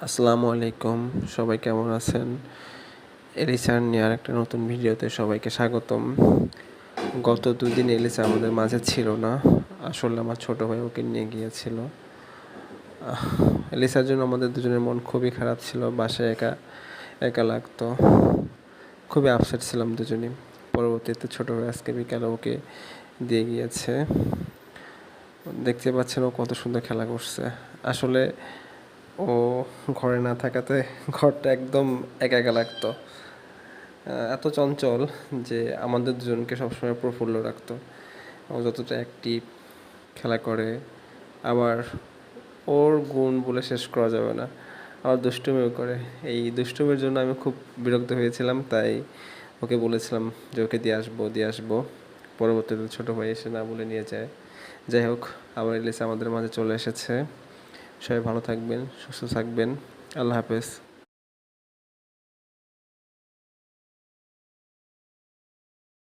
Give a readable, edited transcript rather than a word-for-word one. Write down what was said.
আসসালামু আলাইকুম। সবাই কেমন আছেন? এলিসা নিয়ে আরেকটা নতুন ভিডিওতে সবাইকে স্বাগতম। গত ২ দিন এলিসা আমাদের মাঝে ছিল না। আসলে আমার ছোট ভাই ওকে নিয়ে গিয়েছিল। এলিসার জন্য আমাদের দুজনের মন খুবই খারাপ ছিল। বাসায় একা একা লাগতো। খুবই আপসেট ছিলাম দুজনেই। পরবর্তীতে ছোট ভাই আজকে বিকালে ওকে দিয়ে গিয়েছে। দেখতে পাচ্ছেন ও কত সুন্দর খেলা করছে। আসলে ও ঘরে না থাকাতে ঘরটা একদম একা একা লাগতো। এত চঞ্চল যে আমাদের দুজনকে সবসময় প্রফুল্ল রাখতো। ও যতটা অ্যাক্টিভ, খেলা করে, আবার ওর গুণ বলে শেষ করা যাবে না। আবার দুষ্টুমিও করে। এই দুষ্টুমির জন্য আমি খুব বিরক্ত হয়েছিলাম, তাই ওকে বলেছিলাম যে ওকে দিয়ে আসবো। পরবর্তীতে ছোটো ভাই এসে না বলে নিয়ে যায়। যাই হোক, আবার ইলিশ আমাদের মাঝে চলে এসেছে। সবাই ভালো থাকবেন, সুস্থ থাকবেন। আল্লাহ হাফেজ।